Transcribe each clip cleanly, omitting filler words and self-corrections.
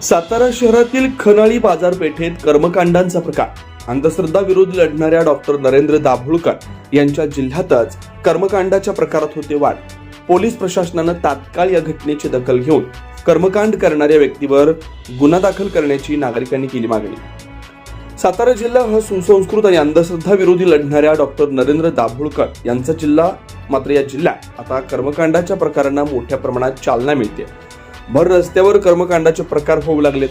सातारा शहरातील खनाळी बाजारपेठेत कर्मकांडांचा प्रकार. अंधश्रद्धा विरोधी लढणाऱ्या डॉक्टर नरेंद्र दाभोळकर यांच्या जिल्ह्यातच कर्मकांडाच्या प्रकारात होते वाढ. पोलीस प्रशासनानं तात्काळ या घटनेची दखल घेऊन कर्मकांड करणाऱ्या व्यक्तीवर गुन्हा दाखल करण्याची नागरिकांनी केली मागणी. सातारा जिल्हा हा सुसंस्कृत आणि अंधश्रद्धा विरोधी लढणाऱ्या डॉक्टर नरेंद्र दाभोळकर यांचा जिल्हा. मात्र या जिल्ह्यात आता कर्मकांडाच्या प्रकारांना मोठ्या प्रमाणात चालना मिळते. भर रस्त्यावर कर्मकांडाचे प्रकार होऊ लागलेत.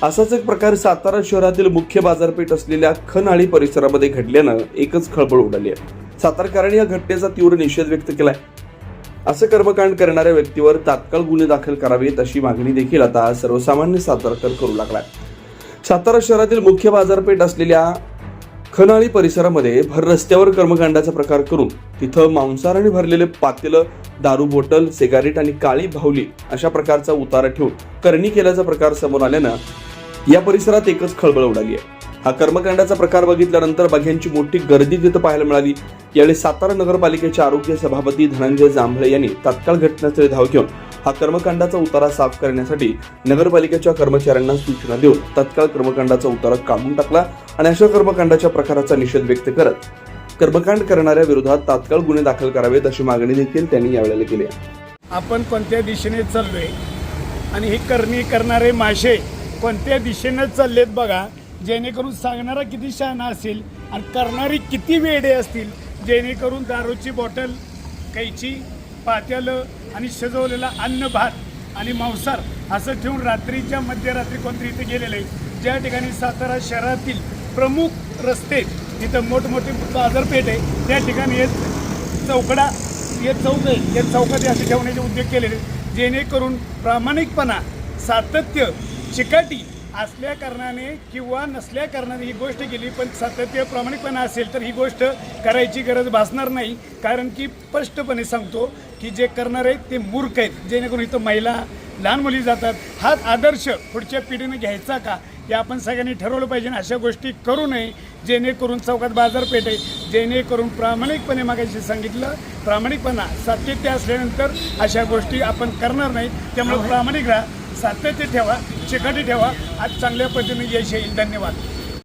असाच एक प्रकार सातारा शहरातील मुख्य बाजारपेठ असलेल्या खनाळी परिसरामध्ये घडल्यानं एकच खळबळ उडाली आहे. सातारकरांनी या घटनेचा तीव्र निषेध व्यक्त केलाय. असे कर्मकांड करणाऱ्या व्यक्तीवर तात्काळ गुन्हे दाखल करावेत अशी मागणी देखील आता सर्वसामान्य सातारकर करू लागलाय. सातारा शहरातील मुख्य बाजारपेठ असलेल्या खनाळी परिसरामध्ये भर रस्त्यावर कर्मकांडाचा प्रकार करून तिथं मांसाहाराने भरलेले पातेलं, दारू बॉटल, सिगारेट आणि काळी बाहुली अशा प्रकारचा उतारा ठेवून करणी केल्याचा प्रकार समोर आल्यानं या परिसरात एकच खळबळ उडाली आहे. हा कर्मकांडाचा प्रकार बघितल्यानंतर बघ्यांची मोठी गर्दी तिथं पाहायला मिळाली. यावेळी सातारा नगरपालिकेचे आरोग्य सभापती धनंजय जांभळे यांनी तात्काळ घटनास्थळी धाव घेऊन हा कर्मकांडाचा उतारा साफ करण्यासाठी नगरपालिकेच्या कर्मचाऱ्यांना सूचना देऊन तात्काळ कर्मकांडाचा उतारा काढून टाकला आणि अशा कर्मकांडाच्या प्रकाराचा निषेध व्यक्त करत कर्मकांड करणाऱ्या विरोधात तात्काळ गुन्हे दाखल करावेत अशी मागणी देखील त्यांनी यावेळेला केली आहे. आपण कोणत्या दिशेने चाललोय आणि ही करणी करणारे मासे कोणत्या दिशेने चाललेत बघा, जेणेकरून सांगणारा किती शहाणा असेल आणि करणारी किती वेडे असतील, जेणेकरून दारूची बॉटल, कैची, पात्यालं आणि शिजवलेला अन्न, भात आणि मांसाहार असं ठेवून रात्रीच्या मध्यरात्री कोणतरी इथे गेलेलं आहे. ज्या ठिकाणी सातारा शहरातील प्रमुख रस्ते, तिथं मोठमोठी बाजारपेठ आहे, त्या ठिकाणी हे चौकडा, हे चौक आहे, या चौकात असे ठेवण्याचे उद्योग केलेले, जेणेकरून प्रामाणिकपणा, सातत्य, चिकाटी असल्या कारणाने किंवा नसल्या कारणाने ही गोष्ट केली. पण सातत्य, प्रामाणिकपणा असेल तर ही गोष्ट करायची गरज भासणार नाही. कारण की स्पष्टपणे सांगतो की जे करणार आहेत ते मूर्ख आहेत, जेणेकरून इथं महिला, लहान मुली जातात. हाच आदर्श पुढच्या पिढीने घ्यायचा का हे आपण सगळ्यांनी ठरवलं पाहिजे. अशा गोष्टी करू नये, जेणेकरून चौकात बाजारपेठ आहे, जेणेकरून प्रामाणिकपणे मागायची सांगितलं, प्रामाणिकपणा, सातत्य असल्यानंतर अशा गोष्टी आपण करणार नाही. त्यामुळे प्रामाणिक राहा, सातत्य ठेवा, चिकाटी ठेवा. आज चांगल्या पद्धतीने यश येईल. धन्यवाद.